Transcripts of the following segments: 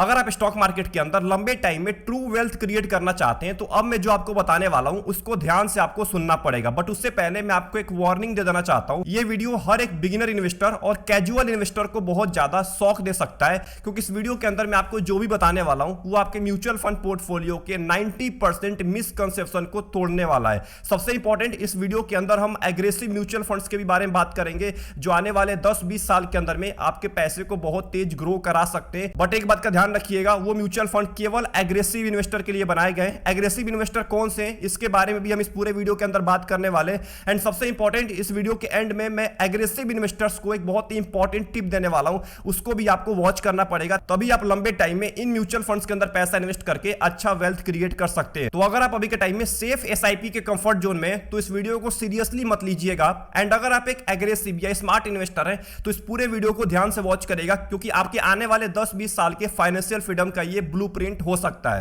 अगर आप stock market के अंदर लंबे टाइम में ट्रू वेल्थ क्रिएट करना चाहते हैं तो अब मैं जो आपको बताने वाला हूं उसको ध्यान से आपको सुनना पड़ेगा। बट उससे पहले मैं आपको एक वार्निंग दे देना चाहता हूं, ये वीडियो हर एक बिगिनर इन्वेस्टर और कैजुअल इन्वेस्टर को बहुत ज्यादा शॉक दे सकता है, क्योंकि इस वीडियो के अंदर मैं आपको जो भी बताने वाला हूं वो आपके म्यूचुअल फंड पोर्टफोलियो के 90% मिसकंसेप्शन को तोड़ने वाला है। सबसे इंपॉर्टेंट, इस वीडियो के अंदर हम एग्रेसिव म्यूचुअल फंड्स के भी बारे में बात करेंगे जो आने वाले 10-20 साल के अंदर में आपके पैसे को बहुत तेज ग्रो करा सकते हैं। बट एक बात का ध्यान रखिएगा, वो म्यूचुअल फंड केवल एग्रेसिव इन्वेस्टर के लिए बनाए गए। एग्रेसिव इन्वेस्टर कौन से हैं इसके बारे में भी हम इस पूरे वीडियो के अंदर बात करने वाले हैं। एंड सबसे इंपॉर्टेंट, इस वीडियो के एंड में मैं एग्रेसिव इन्वेस्टर्स को एक बहुत ही इंपॉर्टेंट टिप देने वाला हूं, उसको भी आपको वॉच करना पड़ेगा, तभी आप लंबे टाइम में इन म्यूचुअल फंड्स के अंदर पैसा इन्वेस्ट करके अच्छा वेल्थ क्रिएट कर सकते हैं। तो अगर आप अभी के टाइम में सेफ एसआईपी के कंफर्ट जोन में, तो इस वीडियो को सीरियसली मत लीजिएगा। एंड अगर आप एक एग्रेसिव या स्मार्ट इन्वेस्टर हैं तो इस पूरे वीडियो को ध्यान से वॉच करेगा, क्योंकि आपके आने वाले 10-20 साल के फाइनेंशियल फ्रीडम का ये ब्लूप्रिंट हो सकता है।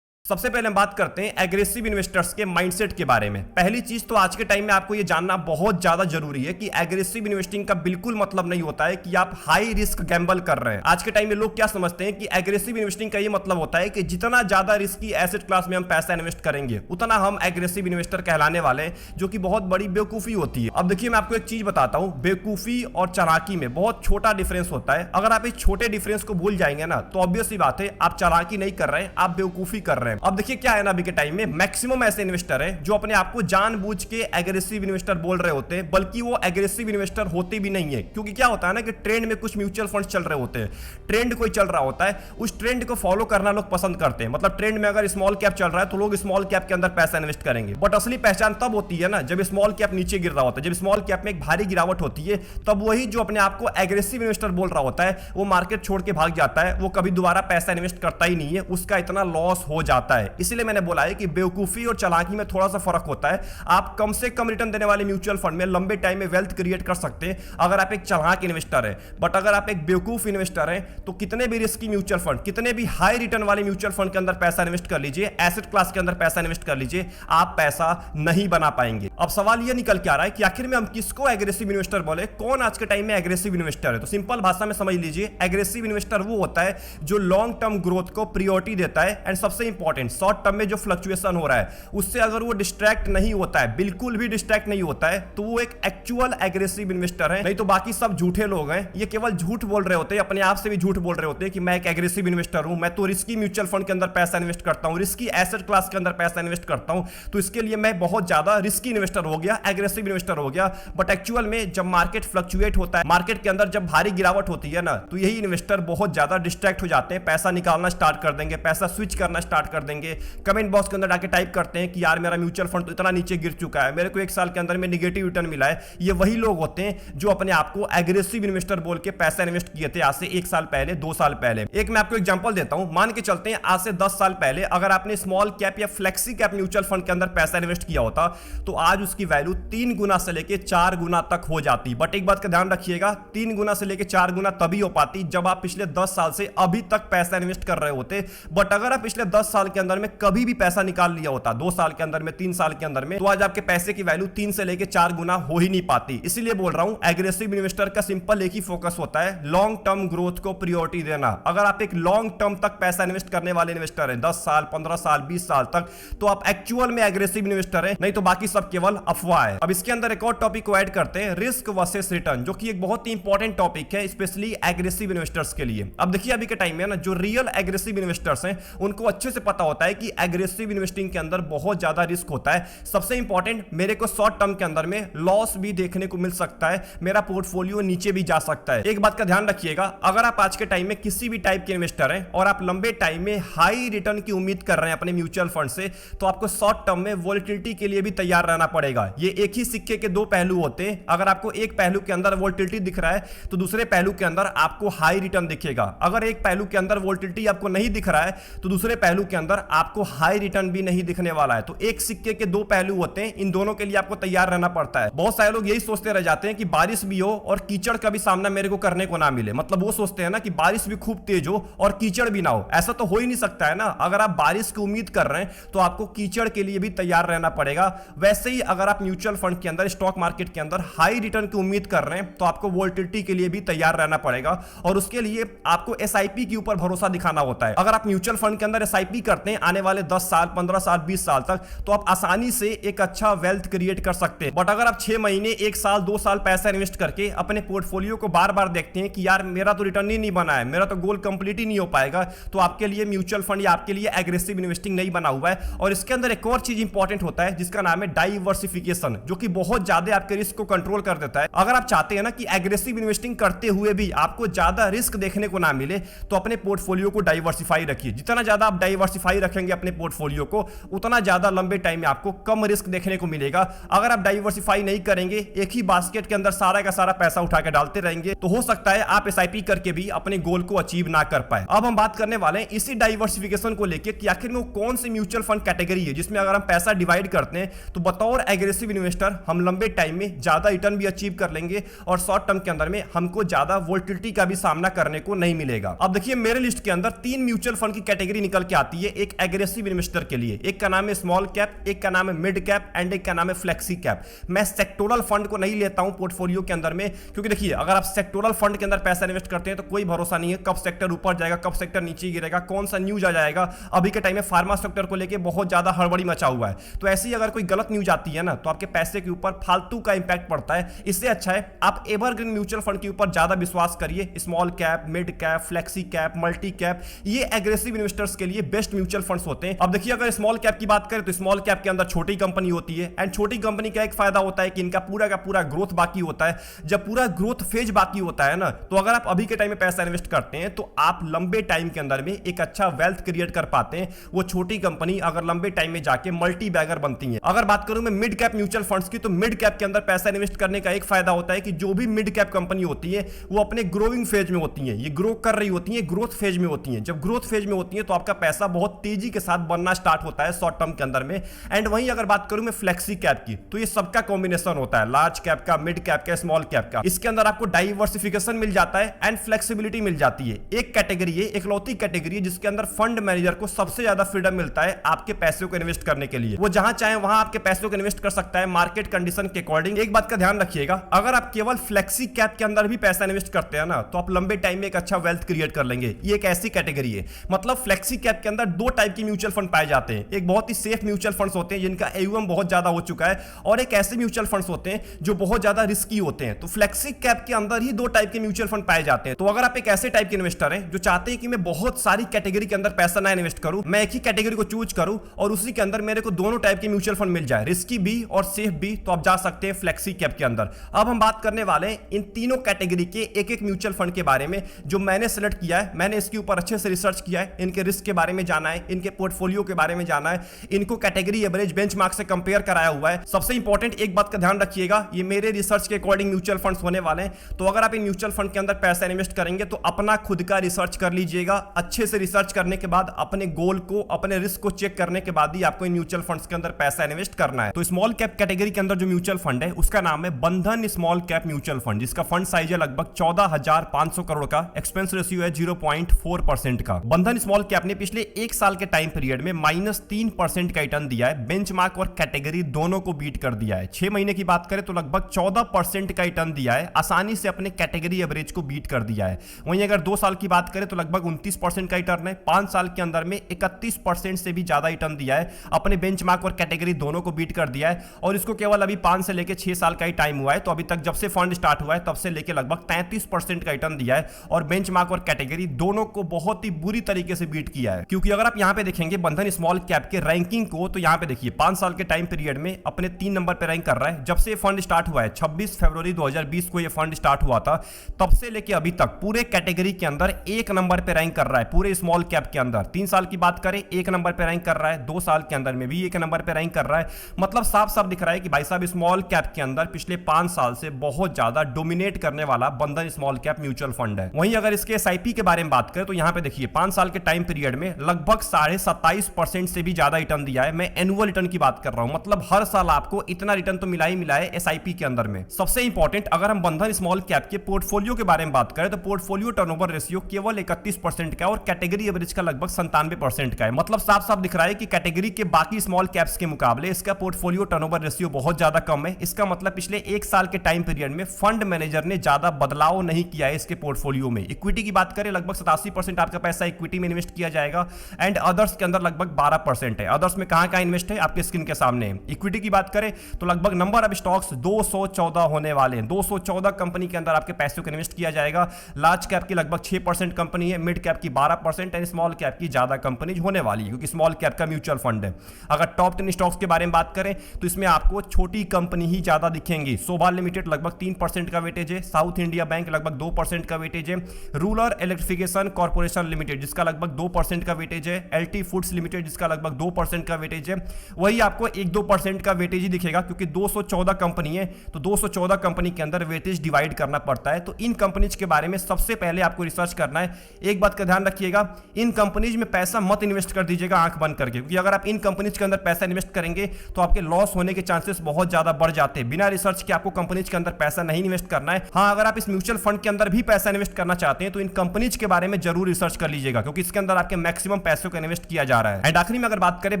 सबसे पहले हम बात करते हैं एग्रेसिव इन्वेस्टर्स के माइंडसेट के बारे में। पहली चीज तो आज के टाइम में आपको यह जानना बहुत ज्यादा जरूरी है कि एग्रेसिव इन्वेस्टिंग का बिल्कुल मतलब नहीं होता है कि आप हाई रिस्क गैम्बल कर रहे हैं। आज के टाइम में लोग क्या समझते हैं कि एग्रेसिव इन्वेस्टिंग का यह मतलब होता है कि जितना ज्यादा रिस्की एसेट क्लास में हम पैसा इन्वेस्ट करेंगे उतना हम एग्रेसिव इन्वेस्टर कहलाने वाले हैं, जो कि बहुत बड़ी बेवकूफी होती है। अब देखिए, मैं आपको एक चीज बताता हूं, बेवकूफी और चालाकी में बहुत छोटा डिफरेंस होता है। अगर आप इस छोटे डिफरेंस को भूल जाएंगे ना, तो ऑब्वियस सी बात है आप चालाकी नहीं कर रहे हैं, आप बेवकूफी कर रहे हैं। अब देखिए क्या है ना, अभी के टाइम में मैक्सिमम ऐसे इन्वेस्टर हैं जो अपने आप को जानबूझ के एग्रेसिव इन्वेस्टर बोल रहे होते हैं, बल्कि वो एग्रेसिव इन्वेस्टर होते भी नहीं है। क्योंकि क्या होता है ना कि ट्रेंड में कुछ म्यूचुअल फंड चल रहे होते हैं, ट्रेंड कोई चल रहा होता है, उस ट्रेंड को फॉलो करना लोग पसंद करते हैं। मतलब ट्रेंड में अगर स्मॉल कैप चल रहा है तो लोग स्मॉल कैप के अंदर पैसा इन्वेस्ट करेंगे। बट असली पहचान तब होती है ना जब स्मॉल कैप नीचे गिर रहा होता है, जब स्मॉल कैप में एक भारी गिरावट होती है, तब वही जो अपने आप को एग्रेसिव इन्वेस्टर बोल रहा होता है वो मार्केट छोड़ के भाग जाता है, वो कभी दोबारा पैसा इन्वेस्ट करता ही नहीं है, उसका इतना लॉस हो जाता है। इसलिए मैंने बोला है कि बेवकूफी और चालाकी में थोड़ा सा फर्क होता है। आप कम से कम रिटर्न देने वाले म्यूचुअल फंड में लंबे टाइम में वेल्थ क्रिएट कर सकते हैं अगर आप एक चालाक इन्वेस्टर है। बट अगर आप एक बेवकूफ इन्वेस्टर है तो कितने भी रिस्की म्यूचुअल फंड, कितने भी हाई रिटर्न वाले म्यूचुअल फंड के अंदर पैसा इन्वेस्ट कर लीजिए, एसेट क्लास के अंदर पैसा इन्वेस्ट कर लीजिए, आप पैसा नहीं बना पाएंगे। अब सवाल यह निकल के आ रहा है कि आखिर में हम किसको एग्रेसिव इन्वेस्टर बोले, कौन आज के टाइम में एग्रेसिव इन्वेस्टर है। तो सिंपल भाषा में समझ लीजिए, एग्रेसिव इन्वेस्टर वो होता है जो लॉन्ग टर्म ग्रोथ को प्रायोरिटी देता है। एंड सबसे इंपॉर्टेंट, शॉर्ट टर्म में जो फ्लक्चुएशन हो रहा है उससे अगर वो डिस्ट्रैक्ट नहीं होता है, बिल्कुल भी डिस्ट्रैक्ट नहीं होता है, तो वो एक एक्चुअल एग्रेसिव इन्वेस्टर है। नहीं तो बाकी सब झूठे लोग हैं, ये केवल झूठ बोल रहे होते हैं, अपने आप से भी झूठ बोल रहे होते हैं कि मैं एक एग्रेसिव इन्वेस्टर हूं, मैं तो रिस्की म्यूचुअल फंड के अंदर पैसा इन्वेस्ट करता हूं, रिस्की एसेट क्लास के अंदर पैसा इन्वेस्ट करता हूं, तो इसके लिए मैं बहुत ज्यादा रिस्की इन्वेस्टर हो गया, एग्रेसिव इन्वेस्टर हो गया। बट एक्चुअल में जब मार्केट फ्लक्चुएट होता है, मार्केट के अंदर जब भारी गिरावट होती है ना, तो यही इन्वेस्टर बहुत ज्यादा डिस्ट्रैक्ट हो जाते हैं, पैसा निकालना स्टार्ट कर देंगे, पैसा स्विच करना स्टार्ट कर देंगे, कमेंट बॉक्स के अंदर जाके टाइप करते हैं कि यार मेरा म्यूचुअल फंड तो इतना नीचे गिर चुका है, मेरे को एक साल के अंदर में नेगेटिव रिटर्न मिला है। ये वही लोग होते हैं जो अपने आप को एग्रेसिव इन्वेस्टर बोल के पैसा इन्वेस्ट किए थे आज से 1 साल पहले, 2 साल पहले। एक मैं आपको एग्जांपल देता हूं, मान के चलते हैं आज से 10 साल पहले अगर आपने स्मॉल कैप या फ्लेक्सी कैप म्यूचुअल फंड के अंदर पैसा इन्वेस्ट किया होता तो आज उसकी वैल्यू 3 गुना से लेकर 4 गुना तक हो जाती। बट एक बात का ध्यान रखिएगा, 3 गुना से लेकर 4 गुना तभी हो पाती जब आप पिछले 10 साल से अभी तक पैसा इन्वेस्ट कर रहे होते। बट अगर आप पिछले 10 साल के अंदर में कभी भी पैसा निकाल लिया होता, 2 साल के अंदर में, 3 साल के अंदर में, तो आज आपके पैसे की वैल्यू 3 से लेकर 4 गुना हो ही नहीं पाती। इसीलिए बोल रहा हूं, एग्रेसिव इन्वेस्टर का सिंपल एक ही फोकस होता है, लॉन्ग टर्म ग्रोथ को प्रायोरिटी देना। अगर आप एक लॉन्ग टर्म तक पैसा इन्वेस्ट करने वाले इन्वेस्टर हैं, 10 साल, 15 साल, 20 साल तक, तो आप एक्चुअल में एग्रेसिव इन्वेस्टर हैं, नहीं तो बाकी सब केवल अफवाह है। अब इसके अंदर एक और टॉपिक को ऐड करते हैं, रिस्क वर्सेस रिटर्न, जो कि एक बहुत ही इंपॉर्टेंट टॉपिक है स्पेशली एग्रेसिव इन्वेस्टर्स के लिए। अब देखिए, अभी के टाइम में ना जो रियल एग्रेसिव इन्वेस्टर्स हैं उनको अच्छे से पता होता है कि एग्रेसिव इन्वेस्टिंग के अंदर बहुत ज्यादा रिस्क होता है। सबसे इंपॉर्टेंट, मेरे को शॉर्ट टर्म के अंदर में लॉस भी देखने को मिल सकता है, मेरा पोर्टफोलियो नीचे भी जा सकता है। एक बात का ध्यान रखिएगा, अगर आप आज के टाइम में किसी भी टाइप के इन्वेस्टर हैं और आप लंबे टाइम में हाई रिटर्न की उम्मीद कर रहे हैं अपने म्यूचुअल फंड से, तो आपको शॉर्ट टर्म में वोलेटिलिटी के लिए भी तैयार रहना पड़ेगा। ये एक ही सिक्के के 2 पहलू होते हैं। अगर आपको एक पहलू के अंदर वोलेटिलिटी दिख रहा है तो दूसरे पहलू के अंदर आपको हाई रिटर्न दिखेगा। अगर एक पहलू के अंदर वोलेटिलिटी आपको नहीं दिख रहा है तो दूसरे पहलू के अंदर अंदर आपको हाई रिटर्न भी नहीं दिखने वाला है। तो एक सिक्के के दो पहलू होते हैं, इन दोनों के लिए आपको तैयार रहना पड़ता है। बहुत सारे लोग यही सोचते रह जाते हैं कि बारिश भी हो और कीचड़ का भी सामना मेरे को करने को ना मिले। मतलब वो सोचते हैं ना कि बारिश भी खूब तेज हो और कीचड़ भी ना हो। ऐसा तो हो ही नहीं सकता है ना। अगर आप बारिश की उम्मीद कर रहे हैं तो आपको कीचड़ के लिए भी तैयार रहना पड़ेगा। वैसे ही अगर आप म्यूचुअल फंड के अंदर, स्टॉक मार्केट के अंदर हाई रिटर्न की उम्मीद कर रहे हैं तो आपको वोलेटिलिटी के लिए भी तैयार रहना पड़ेगा। और उसके लिए आपको एसआईपी के ऊपर भरोसा दिखाना होता है। अगर आप म्यूचुअल फंड के अंदर एसआईपी करते हैं आने वाले 10 साल, 15 साल, 20 साल तक, तो आप आसानी से एक अच्छा वेल्थ क्रिएट कर सकते हैं। बट अगर आप 6 महीने, 1 साल, 2 साल पैसा इन्वेस्ट करके अपने पोर्टफोलियो को बार बार देखते हैं कि यार मेरा तो रिटर्न ही नहीं बना है, मेरा तो गोल कंप्लीट ही नहीं हो पाएगा, तो आपके लिए म्यूचुअल फंड या आपके लिए एग्रेसिव इन्वेस्टिंग नहीं बना हुआ है। और इसके अंदर एक और चीज इंपॉर्टेंट होता है जिसका नाम है डाइवर्सिफिकेशन, जो कि बहुत ज्यादा आपके रिस्क को कंट्रोल कर देता है। अगर आप चाहते हैं ना कि एग्रेसिव इन्वेस्टिंग करते हुए भी आपको ज्यादा रिस्क देखने को ना मिले, तो अपने पोर्टफोलियो को डाइवर्सिफाई रखिए। जितना ज्यादा आप डाइवर्सिफाई रखेंगे अपने पोर्टफोलियो को, उतना ज्यादा लंबे टाइम में आपको कम रिस्क देखने को मिलेगा। अगर आप डाइवर्सिफाई नहीं करेंगे, एक ही बास्केट के अंदर सारा का सारा पैसा उठा के डालते रहेंगे, तो हो सकता है आप एसआईपी करके भी अपने गोल को अचीव ना कर पाए। अब हम बात करने वाले हैं इसी डाइवर्सिफिकेशन को लेकर कि आखिर में वो कौन सी म्यूचुअल फंड कैटेगरी है जिसमें अगर हम पैसा डिवाइड करते हैं तो बतौर एग्रेसिव इन्वेस्टर हम लंबे टाइम में ज्यादा रिटर्न भी अचीव कर लेंगे और शॉर्ट टर्म के अंदर में हमको ज्यादा वोलेटिलिटी का भी सामना करने को नहीं मिलेगा। अब देखिए मेरे लिस्ट के अंदर 3 म्यूचुअल फंड की कैटेगरी निकल के आती है एक एग्रेसिव इन्वेस्टर के लिए। एक का नाम है स्मॉल कैप, एक का नाम है मिड कैप एंड एक का नाम है फ्लेक्सी कैप। मैं सेक्टोरल फंड को नहीं लेता हूं पोर्टफोलियो के अंदर में, क्योंकि देखिए अगर आप सेक्टोरल फंड के अंदर पैसा इन्वेस्ट करते हैं तो कोई भरोसा नहीं है कब सेक्टर ऊपर जाएगा, कब सेक्टर नीचे गिरेगा, कौन सा न्यूज आ जाएगा। अभी के टाइम में फार्मा सेक्टर को लेकर बहुत ज्यादा हड़बड़ी मचा हुआ है, तो ऐसी अगर कोई गलत न्यूज आती है ना तो आपके पैसे के ऊपर फालतू का इंपैक्ट पड़ता है। इससे अच्छा है आप एवरग्रीन म्यूचुअल फंड के ऊपर ज्यादा विश्वास करिए। Small cap, mid cap, flexi cap, multi cap, ये एग्रेसिव इन्वेस्टर्स के लिए बेस्ट म्यूचुअल फंड्स होते हैं। अब देखिए अगर स्मॉल कैप की बात करें तो स्मॉल कैप के अंदर छोटी कंपनी होती है एंड छोटी कंपनी का एक फायदा होता है कि इनका पूरा का पूरा ग्रोथ बाकी होता है। जब पूरा ग्रोथ फेज बाकी होता है ना, तो अगर आप अभी के टाइम में पैसा इन्वेस्ट करते हैं तो आप लंबे टाइम के अंदर में एक अच्छा वेल्थ क्रिएट कर पाते हैं। वो छोटी कंपनी अगर लंबे टाइम में जाके मल्टी बैगर बनती है। अगर बात करूं मैं मिड कैप म्यूचुअल फंड्स की, तो मिड कैप के अंदर पैसा इन्वेस्ट करने का एक फायदा होता है कि जो भी मिड कैप कंपनी होती है वो अपने ग्रोइंग फेज में होती है, ये ग्रो कर रही होती है, ग्रोथ फेज में होती है। जब ग्रोथ फेज में होती है तो आपका पैसा बहुत तेजी के साथ बनना स्टार्ट होता है शॉर्ट टर्म के अंदर में। एंड वहीं अगर बात करूं मैं फ्लेक्सी कैप की, तो ये सबका कॉम्बिनेशन होता है, लार्ज कैप का, मिड कैप का, स्मॉल कैप का। इसके अंदर आपको डाइवर्सिफिकेशन मिल जाता है एंड फ्लेक्सिबिलिटी मिल जाती है। एक कैटेगरी है, इकलौती कैटेगरी है जिसके अंदर फंड मैनेजर को सबसे ज्यादा फ्रीडम मिलता है आपके पैसे को इन्वेस्ट करने के लिए। वो जहां चाहे वहां आपके पैसों को इन्वेस्ट कर सकता है मार्केट कंडीशन के अकॉर्डिंग। एक बात का ध्यान रखिएगा, अगर आप केवल फ्लेक्सी कैप के अंदर भी पैसा इन्वेस्ट करते हैं ना, तो आप लंबे टाइम में एक अच्छा वेल्थ क्रिएट कर लेंगे। ये एक ऐसी कैटेगरी है, मतलब फ्लेक्सी कैप के अंदर 2 टाइप की म्यूचुअल फंड पाए जाते हैं। एक बहुत ही सेफ म्यूचुअल फंड्स होते हैं जिनका AUM बहुत ज्यादा हो चुका है, और एक ऐसे म्यूचुअल फंड्स होते हैं जो बहुत ज्यादा रिस्की होते हैं। तो फ्लेक्सी कैप के अंदर ही 2 टाइप के म्यूचुअल फंड पाए जाते हैं। तो अगर आप एक ऐसे टाइप के इन्वेस्टर हैं जो चाहते हैं कि मैं बहुत सारी कैटेगरी के अंदर पैसा ना इन्वेस्ट करूं, मैं एक ही कैटेगरी को चूज करूं और उसी के अंदर मेरे को दोनों टाइप के म्यूचुअल फंड मिल जाए, रिस्की भी और सेफ भी, तो आप जा सकते हैं फ्लेक्सी कैप के अंदर। अब हम बात करने वाले हैं इन तीनों कैटेगरी के एक-एक म्यूचुअल फंड के बारे में जो मैंने सेलेक्ट किया है। मैंने इसके ऊपर अच्छे से रिसर्च किया है, इनके रिस्क के बारे में जाना है, इनके पोर्टफोलियो के बारे में जाना है, इनको कैटेगरी एवरेज बेंचमार्क से कंपेयर कराया हुआ है। सबसे इंपॉर्टेंट एक बात का ध्यान रखिएगा, ये मेरे रिसर्च के अकॉर्डिंग म्यूचुअल फंड्स होने वाले हैं। तो अगर आप इन म्यूचुअल फंड के अंदर पैसा इन्वेस्ट करेंगे तो अपना खुद का रिसर्च कर लीजिएगा। अच्छे से रिसर्च करने के बाद अपने गोल को, अपने रिस्क को चेक करने के बाद ही आपको इन म्यूचुअल फंड्स के अंदर पैसा इन्वेस्ट करना है। तो स्मॉल कैप कैटेगरी के अंदर जो म्यूचुअल फंड है उसका नाम है बंधन स्मॉल कैप म्यूचुअल फंड, जिसका फंड साइज है लगभग 14,500 करोड़ का, एक्सपेंस रेशियो है 0.4% का। बंधन स्मॉल कैप ने पिछले 1 साल के टाइम पीरियड में -3% का रिटर्न दिया है, बेंचमार्क और कैटेगरी दोनों को बीट कर दिया है। 6 महीने की बात करें तो लगभग 14% का रिटर्न दिया है, आसानी से अपने कैटेगरी एवरेज को बीट कर दिया है। वहीं अगर 2 साल की बात करें तो लगभग 29% का रिटर्न है, 5 साल के अंदर में 31% से भी ज्यादा रिटर्न दिया है, अपने बेंचमार्क और कैटेगरी दोनों को बीट कर दिया है। और इसको केवल अभी 5 से लेकर 6 साल का ही टाइम हुआ है, तो अभी तक जब से फंड स्टार्ट हुआ है तब से लेकर लगभग 33% का रिटर्न दिया है और बेंचमार्क और कैटेगरी दोनों को बहुत ही बुरी तरीके से बीट किया है। क्योंकि अगर आप यहां पे देखेंगे बंधन स्मॉल कैप के रैंकिंग को, तो यहां पे देखिए 5 साल के टाइम पीरियड में अपने 3 नंबर पे रैंक कर रहा है। जब से फंड स्टार्ट हुआ है 26 फरवरी 2020 को ये फंड स्टार्ट हुआ था, तब से लेकर अभी तक पूरे कैटेगरी के अंदर 1 नंबर पे रैंक कर रहा है, पूरे स्मॉल कैप के अंदर। 3 साल की बात करें 1 नंबर पे रैंक कर रहा है, 2 साल के अंदर में भी 1 नंबर पे रैंक कर रहा है। मतलब साफ साफ दिख रहा है कि भाई साहब स्मॉल कैप के अंदर पिछले 5 साल से बहुत ज्यादा डोमिनेट करने वाला बंधन स्मॉल कैप म्यूचुअल फंड है। वहीं अगर इसके एसआईपी के बारे में बात करें तो यहां पे देखिए 5 साल के टाइम पीरियड में लगभग लगभग 27.5% से भी ज्यादा रिटर्न दिया है। मैं एनुअल रिटर्न की बात कर रहा हूं, मतलब हर साल आपको इतना रिटर्न तो मिला ही मिला है एसआईपी के अंदर में। सबसे इंपॉर्टेंट, अगर हम बंधन स्मॉल कैप के पोर्टफोलियो के बारे में बात करें तो पोर्टफोलियो टर्नओवर रेशियो केवल 31% का और कैटेगरी एवरेज का लगभग 97% का है। मतलब साफ साफ दिख रहा है कि कैटेगरी के बाकी स्मॉल कैप्स के मुकाबले इसका पोर्टफोलियो टर्नओवर रेशियो बहुत ज्यादा कम है। इसका मतलब पिछले एक साल के टाइम पीरियड में फंड मैनेजर ने ज्यादा बदलाव नहीं किया है इसके पोर्टफोलियो में। इक्विटी की बात करें, लगभग 87% आपका पैसा इक्विटी में इन्वेस्ट किया जाएगा एंड अदर्स के अंदर लगभग 12% है। अदर्स में कहां इन्वेस्ट है आपके स्क्रीन के सामने। इक्विटी की बात करें तो लगभग नंबर ऑफ स्टॉक्स 214 होने वाले हैं। 214 कंपनी के अंदर आपके पैसों को इन्वेस्ट किया जाएगा। लार्ज कैप की लगभग 6% कंपनी है, मिड कैप की 12% एंड स्मॉल कैप की ज्यादा कंपनी होने वाली है क्योंकि स्मॉल कैप का म्यूचुअल फंड है। अगर टॉप 10 स्टॉक्स के बारे में बात करें तो इसमें आपको छोटी कंपनी ही ज्यादा दिखेंगी। शोभा लिमिटेड लगभग 3% का वेटेज है, साउथ इंडिया बैंक लगभग 2% का वेटेज है, रूरल इलेक्ट्रिफिकेशन कॉर्पोरेशन लिमिटेड जिसका लगभग 2% का वेटेज है, एलटी फूड्स लिमिटेड जिसका लगभग 2% का वेटेज है। वही आपको 1-2% का वेटेज ही दिखेगा क्योंकि 214 कंपनी है तो 214 कंपनी के अंदर वेटेज डिवाइड करना पड़ता है। तो इन कंपनीज के बारे में सबसे पहले आपको रिसर्च करना है। एक बात का ध्यान रखिएगा, इन कंपनीज में पैसा मत इन्वेस्ट कर दीजिएगा आंख बंद करके, क्योंकि अगर आप इन कंपनीज के अंदर पैसा इन्वेस्ट करेंगे तो आपके लॉस होने के चांसेस बहुत ज्यादा बढ़ जाते हैं। बिना रिसर्च के आपको कंपनीज के अंदर पैसा नहीं इन्वेस्ट करना है। हाँ, अगर आप इस म्यूचुअल फंड के अंदर भी पैसा इन्वेस्ट करना चाहते हैं तो इन कंपनीज के बारे में जरूर रिसर्च कर लीजिएगा क्योंकि इसके अंदर आपके मैक्सिमम पैसों को इन्वेस्ट किया जा रहा है। एंड आखिरी में अगर बात करें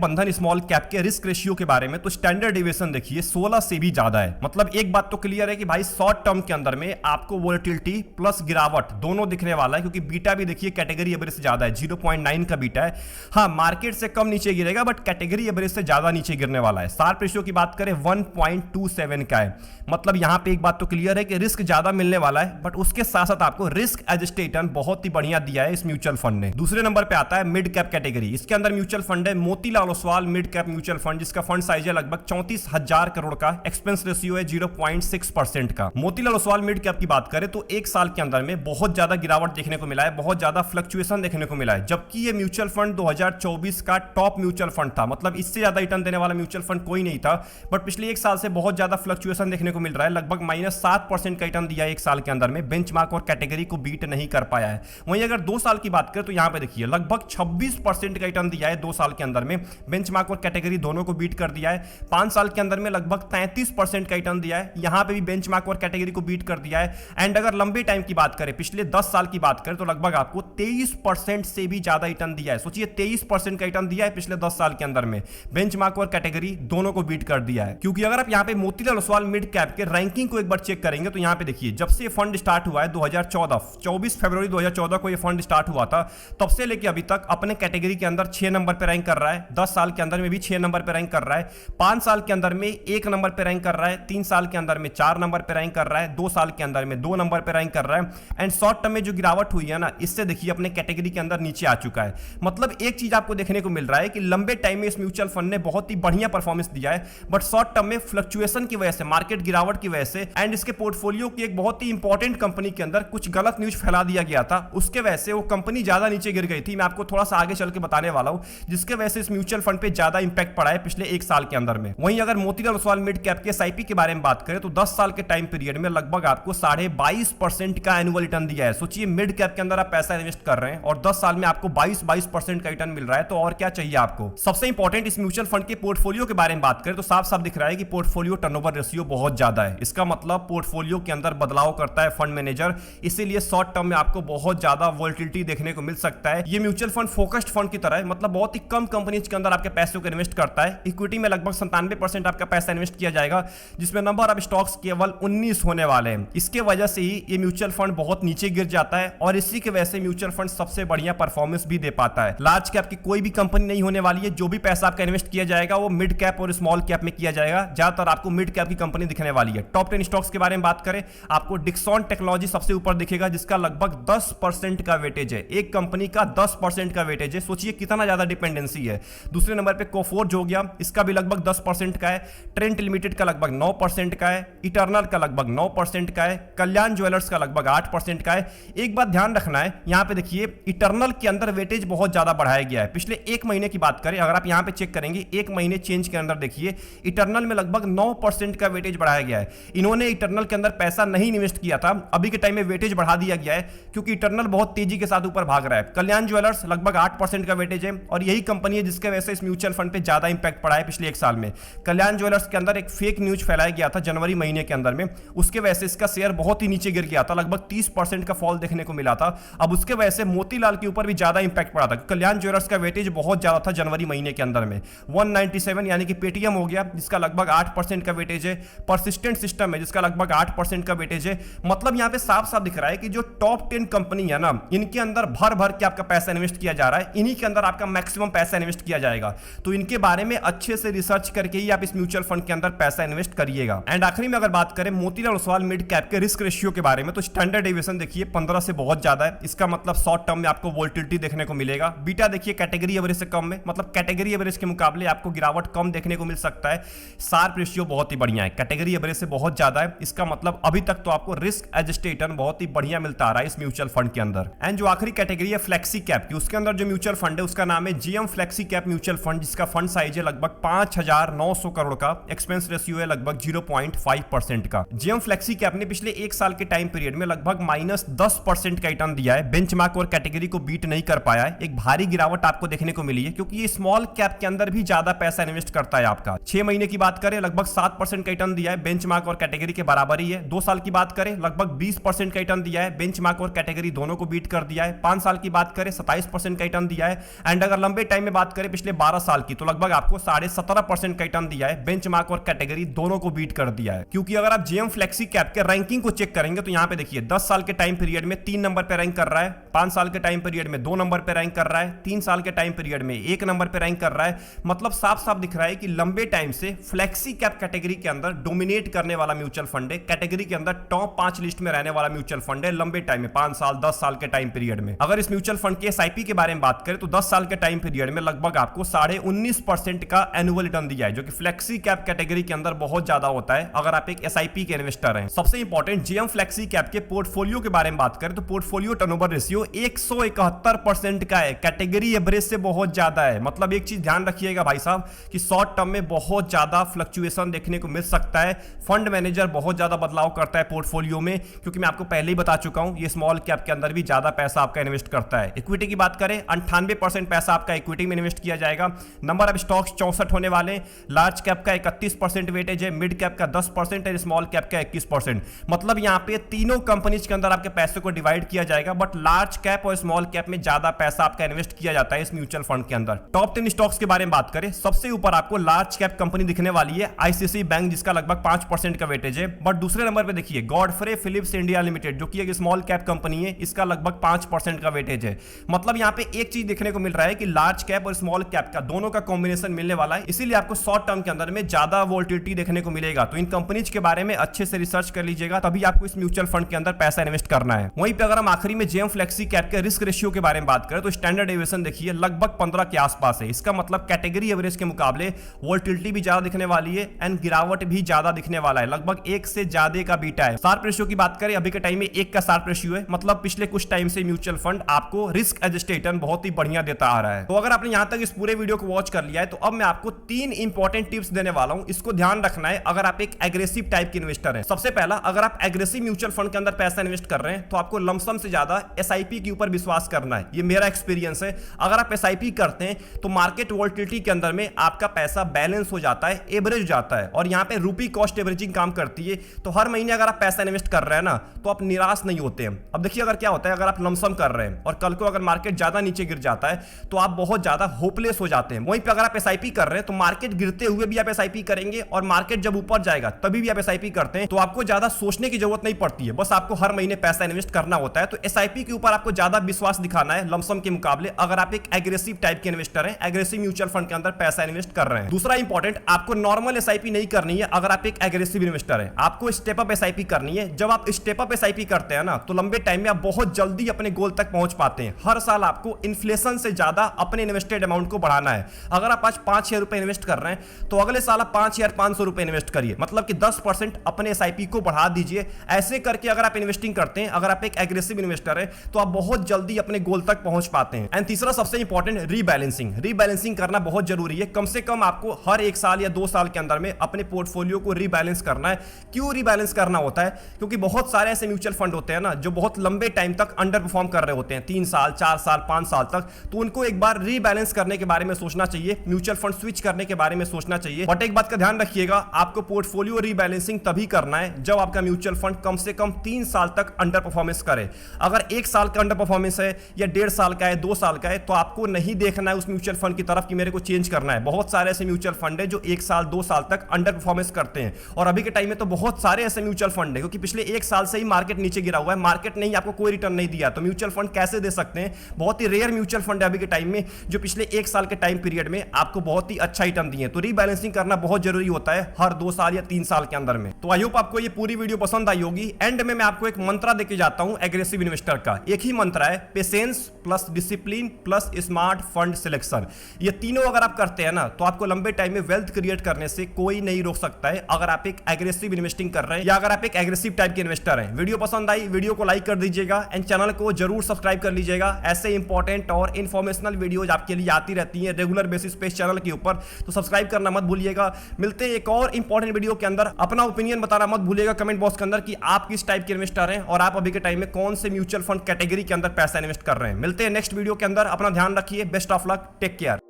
बंधन स्मॉल कैप के रिस्क रेशियो के बारे में तो स्टैंडर्ड डेविएशन देखिए 16 से भी ज्यादा है। मतलब एक बात तो क्लियर है कि भाई शॉर्ट टर्म के अंदर में आपको वोलेटिलिटी प्लस गिरावट दोनों दिखने वाला है क्योंकि बीटा भी देखिए कैटेगरी एवरेज से ज्यादा है, 0.9 का बीटा है। हाँ, मार्केट से कम नीचे गिरेगा बट कैटेगरी एवरेज से ज्यादा नीचे गिरने वाला है। शार्प रेशियो की बात करें 1.27 का है। मतलब यहां पे एक बात तो क्लियर है कि रिस्क ज्यादा मिलने वाला है बट उसके साथ साथ आपको रिस्क एडजस्टेड रिटर्न बहुत ही बढ़िया दिया है इस म्यूचुअल फंड ने। दूसरे नंबर पे आता है मिड कैप कैटेगरी। इसके अंदर म्यूचुअल फंड है Motilal Oswal mid cap mutual fund जिसका फंड साइज है लगभग 34,000 करोड़ का। एक्सपेंस रेशियो है 0.6% का। मोतीलाल ओसवाल मिड कैप की बात करें तो एक साल के अंदर में बहुत ज्यादा गिरावट देखने को मिला है, बहुत ज्यादा फ्लक्चुएशन देखने को मिला है, जबकि ये म्यूचुअल फंड 2024 का टॉप म्यूचुअल फंड था। मतलब इससे ज्यादा रिटर्न देने वाला म्यूचुअल फंड कोई नहीं था बट पिछले एक साल से बहुत ज्यादा फ्लक्चुएशन देखने को मिल रहा है। लगभग -7% का रिटर्न दिया है एक साल के अंदर में, बेंचमार्क और कैटेगरी को बीट नहीं कर पाया है। वहीं अगर 2 साल की बात करें तो यहां पे देखिए लगभग 26% का रिटर्न दिया है 2 साल के अंदर में, बेंचमार्क और कैटेगरी दोनों को बीट कर दिया है। 5 साल के अंदर में लगभग 33% का रिटर्न दिया है, यहां पे भी बेंचमार्क और कैटेगरी को बीट कर दिया है। एंड अगर लंबे टाइम की बात करें, पिछले 10 साल की बात करें तो लगभग आपको 23% से भी ज्यादा रिटर्न दिया है। सोचिए 23% का रिटर्न दिया है पिछले 10 साल के अंदर में, बेंचमार्क और कैटेगरी दोनों को बीट कर दिया है। क्योंकि अगर आप यहां पे मोतीलाल ओसवाल मिड कैप के रैंकिंग को एक बार चेक करेंगे तो यहां पे देखिए जब से फंड स्टार्ट हुआ है 24 फरवरी 2014 को ये फंड स्टार्ट हुआ था, तब से लेके अभी तक अपने कैटेगरी के अंदर 6 नंबर पे रैंक कर रहा है। 10 साल के अंदर में भी 6 नंबर पे रैंक कर रहा है, 5 साल के अंदर में 1 नंबर पे रैंक कर रहा है, 3 साल के अंदर में 4 नंबर पे रैंक कर रहा है, 2 साल के अंदर में 2 नंबर पे रैंक कर रहा है। एंड शॉर्ट टर्म में जो गिरावट हुई है ना, इससे देखिए अपने कैटेगरी के अंदर नीचे आ चुका है। मतलब एक चीज आपको देखने को मिल रहा है कि लंबे टाइम में इस म्यूचुअल फंड ने बहुत ही बढ़िया परफॉर्मेंस दिया है बट शॉर्ट टर्म में फ्लक्चुएशन की वजह से, मार्केट गिरावट की वजह से एंड इसके पोर्टफोलियो की एक बहुत ही इंपॉर्टेंट कंपनी के अंदर कुछ गलत न्यूज फैला दिया गया था, उसके वजह से वो कंपनी ज्यादा नीचे गिर गई थी। मैं आपको थोड़ा सा आगे चल के बताने वाला हूं जिसके वजह से इस म्यूचुअल फंड पे ज्यादा इंपैक्ट पड़ा है पिछले एक साल के अंदर में। वहीं अगर मोतीलाल ओसवाल मिड कैप के एसआईपी के बारे में बात करें तो 10 साल के टाइम पीरियड में लगभग आपको 22.5% का एनुअल रिटर्न दिया है। सोचिए मिड कैप के अंदर आप पैसा इन्वेस्ट कर रहे हैं और 10 साल में आपको 22% का रिटर्न मिल रहा है, तो और क्या चाहिए आपको। सबसे इंपॉर्टेंट इस म्यूचुअल फंड के पोर्टफोलियो के बारे में बात करें तो साफ साफ दिख रहा है कि पोर्टफोलियो टर्नओवर रेशियो बहुत ज्यादा है। इसका मतलब पोर्टफोलियो के अंदर बदलाव करता है फंड मैनेजर, इसीलिए शॉर्ट टर्म में आपको बहुत ज्यादा वोलेटिलिटी देखने को मिल सकता है। ये म्यूचुअल फंड फोकस्ड फंड की तरह है, मतलब बहुत ही कम कंपनीज के अंदर आपके पैसों को इन्वेस्ट करता है। इक्विटी में लगभग 97% आपका पैसा इन्वेस्ट किया जाएगा जिसमें नंबर ऑफ स्टॉक्स केवल 19 होने वाले हैं। इसके वजह से ही ये म्यूचुअल फंड बहुत नीचे गिर जाता है और इसी की वजह से म्यूचुअल फंड सबसे बढ़िया परफॉर्मेंस भी दे पाता है। लार्ज कैप की कोई भी कंपनी नहीं होने वाली है, जो भी पैसा आपका इन्वेस्ट किया जाएगा वो मिड कैप और स्मॉल कैप में किया जाएगा। ज्यादातर आपको मिड कैप की कंपनी दिखने वाली है। टॉप 10 स्टॉक्स के बारे में बात करें, आपको डिक्सॉन टेक्नोलॉजी सबसे ऊपर दिखेगा जिसका लगभग 10% का वेटेज है। एक कंपनी का 10% का वेटेज है, सोचिए कितना ज्यादा डिपेंडेंसी है। दूसरे नंबर पे कोफोर्ज हो गया, इसका भी लगभग 10% का है। ट्रेंट लिमिटेड का लगभग 9% का है। इटर्नल का लगभग 9% का है। कल्याण ज्वेलर्स का लगभग 8% का है। एक बात ध्यान रखना है, यहां पे देखिए इटर्नल के अंदर वेटेज बहुत ज्यादा बढ़ाया गया है। पिछले एक महीने की बात करें, अगर आप यहां पे चेक करेंगे एक महीने चेंज के अंदर देखिए इटर्नल में लगभग 9% का वेटेज बढ़ाया गया है। इन्होंने इटर्नल के अंदर पैसा नहीं इन्वेस्ट किया था, अभी के टाइम में वेटेज बढ़ा दिया गया है क्योंकि इटर्नल बहुत तेजी के साथ ऊपर भाग रहा है। कल्याण ज्वेलर्स लगभग 8% का वेटेज है और यही कंपनी है जिसके वजह से इस म्यूचुअल फंड पे ज्यादा इंपैक्ट पड़ा है पिछले एक साल में। कल्याण ज्वेलर्स के अंदर एक फेक न्यूज फैलाया गया था जनवरी महीने के अंदर में, उसके वजह से इसका शेयर बहुत ही नीचे गिर गया था, लगभग 30% का फॉल देखने को मिला था। अब उसके वजह से मोतीलाल के ऊपर भी ज्यादा इंपैक्ट पड़ा था। कल्याण ज्वेलर्स का वेटेज बहुत ज्यादा था जनवरी महीने के अंदर में, 197 यानी कि पेटीएम हो गया जिसका लगभग 8% का वेटेज है, परसिस्टेंट सिस्टम है जिसका लगभग 8% का वेटेज है। मतलब यहां पे साफ साफ दिख रहा है कि जो टॉप 10 कंपनी है ना, इनके अंदर भर भर के आपका पैसा इन्वेस्ट किया जा रहा है, इन्हीं के अंदर आपका मैक्सिमम पैसा इन्वेस्ट किया जाएगा। तो इनके बारे में अच्छे से रिसर्च करके ही आप इस म्यूचुअल फंड के अंदर पैसा इन्वेस्ट करिएगा। एंड आखिरी में अगर बात करें मोतीलाल ओसवाल मिड कैप के रिस्क रेशियो के बारे में, तो स्टैंडर्ड डेविएशन देखिए 15 से बहुत ज्यादा है। इसका मतलब शॉर्ट टर्म में आपको वोलेटिलिटी देखने को मिलेगा। बीटा देखिए कैटेगरी एवरेज से कम है, मतलब कैटेगरी एवरेज के मुकाबले आपको गिरावट कम देखने को मिल सकता है। शार्प रेशियो बहुत ही बढ़िया है, कैटेगरी एवरेज से बहुत ज्यादा है। इसका मतलब अभी तक तो आपको रिस्क एडजस्टेड रिटर्न बहुत ही बढ़िया मिलता आ रहा है इस म्यूचुअल फंड के अंदर। एंड जो आखिरी कैटेगरी है फ्लेक्सी कैप की, उसके अंदर जो म्यूचुअल फंड है उसका नाम है GM flexi cap mutual fund, जिसका फंड साइज है लगभग 5,900 करोड़ का, एक्सपेंस रेशियो है लगभग 0.5% का। जीएम फ्लेक्सी कैप ने पिछले एक साल के टाइम पीरियड में लगभग -10% का रिटर्न दिया है, बेंचमार्क और कैटेगरी को बीट नहीं कर पाया है। एक भारी गिरावट आपको देखने को मिली है क्योंकि ये स्मॉल कैप के अंदर भी ज्यादा पैसा इन्वेस्ट करता है आपका। 6 महीने की बात करें लगभग 7% का रिटर्न दिया है, बेंचमार्क और कैटेगरी के बराबर ही है। 2 साल की बात करें लगभग 20% का रिटर्न दिया है, बेंचमार्क और कैटेगरी दोनों को बीट कर दिया है। 5 साल की बात करें 27% का रिटर्न दिया है। एंड अगर लंबे टाइम में बात करें पिछले 12 साल की, तो लगभग आपको 17.5% का रिटर्न दिया है, बेंचमार्क और कैटेगरी दोनों को बीट कर दिया है। क्योंकि अगर आप जीएम फ्लेक्सी कैप के रैंकिंग को चेक करेंगे तो यहां पे देखिए 10 साल के टाइम पीरियड में 3 नंबर पे रैंक कर रहा है, 5 साल के टाइम पीरियड में 2 नंबर पे रैंक कर रहा है, 3 साल के टाइम पीरियड में 1 नंबर पे रैंक कर रहा है। मतलब साफ साफ दिख रहा है कि लंबे टाइम से फ्लेक्सी कैप कैटेगरी के अंदर डोमिनेट करने वाला म्यूचुअल फंड है, कैटेगरी के अंदर टॉप 5 लिस्ट में रहने वाला म्यूचुअल फंड है लंबे टाइम में, 5 साल 10 साल के टाइम पीरियड में। अगर इस म्यूचुअल फंड के एसआईपी के बारे में बात करें तो 10 साल के टाइम पीरियड में लगभग आपको 19.5% का एनुअल रिटर्न दिया है, जो कि फ्लेक्सी कैप कैटेगरी के अंदर बहुत ज्यादा होता है अगर आप एक एसआईपी के इन्वेस्टर हैं। सबसे इंपॉर्टेंट जीएम फ्लेक्सी कैप के पोर्टफोलियो के बारे में बात करें तो पोर्टफोलियो टर्नओवर रेशियो 171% का है, कैटेगरी एवरेज से बहुत ज्यादा है। मतलब एक चीज ध्यान रखिएगा भाई साहब कि शॉर्ट टर्म में बहुत ज्यादा फ्लक्चुएशन देखने को मिल सकता है। फंड मैनेजर बहुत ज्यादा बदलाव करता है पोर्टफोलियो में, क्योंकि मैं आपको पहले ही बता चुका हूं ये स्मॉल कैप के अंदर भी ज्यादा पैसा आपका इन्वेस्ट करता है। इक्विटी की बात करें 98% पैसा आपका इक्विटी में इन्वेस्ट किया जाएगा। नंबर ऑफ स्टॉक्स 64 होने वाले, लार्ज कैप का 31% वेटेज है, मिड कैप का 10% है, स्मॉल कैप का 21%। मतलब यहां पे तीनों कंपनीज के अंदर आपके पैसे को डिवाइड किया जाएगा, बट लार्ज कैप और स्मॉल कैप में ज्यादा पैसा आपका इन्वेस्ट किया जाता है इस म्यूचुअल फंड के अंदर। टॉप 10 स्टॉक्स के बारे में बात करें, सबसे ऊपर आपको लार्ज कैप कंपनी दिखने वाली है आईसीआईसीआई बैंक, जिसका लगभग 5% का वेटेज है। बट दूसरे नंबर पे देखिए गॉडफ्रे फिलिप्स इंडिया लिमिटेड, जो कि एक स्मॉल कैप कंपनी है, इसका लगभग 5% का वेटेज है। मतलब यहां पे एक चीज देखने को मिल रहा है कि लार्ज कैप और स्मॉल कैप का दोनों का कॉम्बिनेशन मिलने वाला है, इसीलिए आपको शॉर्ट टर्म के अंदर में ज्यादा वोलेटिलिटी देखने को मिलेगा। तो इन कंपनीज के बारे में अच्छे से रिसर्च कर लीजिएगा, तभी आपको इस म्यूचुअल फंड के अंदर पैसा इन्वेस्ट करना है। वहीं पे अगर हम आखिरी में जीएम फ्लेक्सी कैप के रिस्क रेशियो के बारे में बात करें तो स्टैंडर्ड डेविएशन देखिए लगभग 15 के आसपास है। इसका मतलब कैटेगरी एवरेज के मुकाबले वोलेटिलिटी भी ज्यादा दिखने वाली है एंड गिरावट भी ज्यादा दिखने वाला है, लगभग 1 से ज्यादा का बीटा है। शार्प रेशियो की बात करें अभी के टाइम में 1 का शार्प रेशियो है, मतलब पिछले कुछ टाइम से म्यूचुअल फंड आपको रिस्क एडजस्टेड रिटर्न बहुत ही बढ़िया देता आ रहा है। तो अगर आपने यहां तक इस पूरे वीडियो को वॉच कर लिया है तो अब मैं आपको 3 इंपॉर्टेंट टिप्स देने वाला हूं, इसको ध्यान रखना है अगर आप एक एग्रेसिव टाइप के इन्वेस्टर हैं। सबसे पहला, अगर आप एग्रेसिव म्यूचुअल फंड के अंदर पैसा इन्वेस्ट कर रहे हैं तो आपको लमसम से ज्यादा एसआईपी के ऊपर विश्वास करना है, ये मेरा एक्सपीरियंस है। अगर आप एसआईपी करते हैं तो मार्केट वोलेटिलिटी के अंदर में आपका पैसा बैलेंस हो जाता है, एवरेज जाता है, और यहां पे रूपी कॉस्ट एवरेजिंग काम करती है। तो हर महीने अगर आप पैसा इन्वेस्ट कर रहे हैं ना तो आप निराश नहीं होते हैं। अब देखिए अगर क्या होता है, अगर आप लमसम कर रहे हैं और कल को अगर मार्केट ज्यादा नीचे गिर जाता है तो आप बहुत ज्यादा होपलेस हो जाते हैं। वहीं पे अगर आप एसआईपी कर रहे हैं तो मार्केट गिरते हुए भी आप एसआईपी करेंगे और मार्केट जब ऊपर जाएगा तभी भी आप एसआईपी करते हैं, तो आपको ज्यादा सोचने की जरूरत नहीं पड़ती है, बस आपको हर महीने पैसा इन्वेस्ट करना होता है। तो एसआईपी के ऊपर आपको ज्यादा विश्वास दिखाना है लमसम के मुकाबले, अगर आप एक एग्रेसिव टाइप के इन्वेस्टर हैं, एग्रेसिव म्यूचुअल फंड के अंदर पैसा इन्वेस्ट कर रहे हैं। दूसरा इंपॉर्टेंट, आपको नॉर्मल एसआईपी नहीं करनी है अगर आप एक एग्रेसिव इन्वेस्टर हैं, आपको स्टेप अप एसआईपी करनी है। जब आप स्टेप अप एसआईपी करते हैं ना तो लंबे टाइम में आप बहुत जल्दी अपने गोल तक पहुंच पाते हैं। हर साल आपको इन्फ्लेशन से ज्यादा अपने इन्वेस्टेड अमाउंट को बढ़ाना है। अगर आप आज 5,000 रुपए इन्वेस्ट कर रहे हैं तो अगले साल आप 5,500 रुपए इन्वेस्ट करिए, मतलब कि 10% अपने एसआईपी को बढ़ा दीजिए। ऐसे करके अगर आप इन्वेस्टिंग करते हैं, अगर आप एक एग्रेसिव इन्वेस्टर है तो आप बहुत जल्दी अपने गोल तक पहुंच पाते हैं। एंड तीसरा सबसे इंपॉर्टेंट, रीबैलेंसिंग। रीबैलेंसिंग करना बहुत जरूरी है, कम से कम आपको हर 1 साल या 2 साल के अंदर में अपने पोर्टफोलियो को रीबैलेंस करना है। क्यों रीबैलेंस करना होता है? क्योंकि बहुत सारे ऐसे म्यूचुअल फंड होते हैं ना जो बहुत लंबे टाइम तक अंडर परफॉर्म कर रहे होते हैं, 3 साल 4 साल 5 साल तक, तो उनको एक बार रीबैलेंस करने के बारे में सोचना चाहिए, म्यूचुअल फंड स्विच करने के बारे में सोचना चाहिए। बट एक बात का ध्यान रखिएगा, आपको पोर्टफोलियो रीबैलेंसिंग तभी करना है जब आपका म्यूचुअल फंड कम से कम 3 साल तक अंडर परफॉर्मेंस करे। अगर 1 साल का अंडर परफॉर्मेंस है या 1.5 साल का है, 2 साल का है, तो आपको नहीं देखना है उस म्यूचुअल फंड की तरफ कि मेरे को चेंज करना है। बहुत सारे ऐसे म्यूचुअल फंड है जो 1 साल 2 साल तक अंडर परफॉर्मेंस करते हैं, और अभी के टाइम में तो बहुत सारे ऐसे म्यूचुअल फंड है क्योंकि पिछले 1 साल से ही मार्केट नीचे गिरा हुआ है, मार्केट ने ही आपको कोई रिटर्न नहीं दिया, तो म्यूचुअल फंड कैसे दे सकते हैं। बहुत ही रेयर म्यूचुअल फंड है अभी के टाइम में जो पिछले 1 साल के टाइम पीरियड में आपको बहुत ही अच्छा रिटर्न दिए। तो रीबैलेंसिंग करना बहुत जरूरी होता है हर 2 साल या 3 साल के अंदर में। तो आई होप आपको ये पूरी वीडियो पसंद आई होगी। एंड में मैं आपको एक मंत्रा देके जाता हूं एग्रेसिव इन्वेस्टर का। एक ही मंत्रा है, patience plus discipline plus smart fund selection. ये तीनों अगर आप करते हैं ना तो आपको लंबे टाइम में वेल्थ क्रिएट करने से कोई नहीं रोक सकता है, अगर आप एक एग्रेसिव इन्वेस्टिंग कर रहे हैं या अगर आप एक एग्रेसिव टाइप के इन्वेस्टर हैं। वीडियो पसंद आई, वीडियो को लाइक कर दीजिएगा एंड चैनल को जरूर सब्सक्राइब कर लीजिएगा। ऐसे इंपॉर्टेंट और इन्फॉर्मेशनल वीडियोज आपके लिए आती रहती हैं रेगुलर बेसिस पे इस चैनल के ऊपर, तो सब्सक्राइब करना मत भूलिएगा। मिलते हैं एक और इंपॉर्टेंट वीडियो के अंदर। अपना ओपिनियन बताना मत भूलिएगा कमेंट बॉक्स के अंदर कि आप किस टाइप के इन्वेस्टर हैं और आप अभी के टाइम में कौन से म्यूचुअल फंड कैटेगरी के अंदर पैसा इन्वेस्ट कर रहे हैं। मिलते हैं नेक्स्ट वीडियो के अंदर। अपना ध्यान रखिए, best of luck, take care.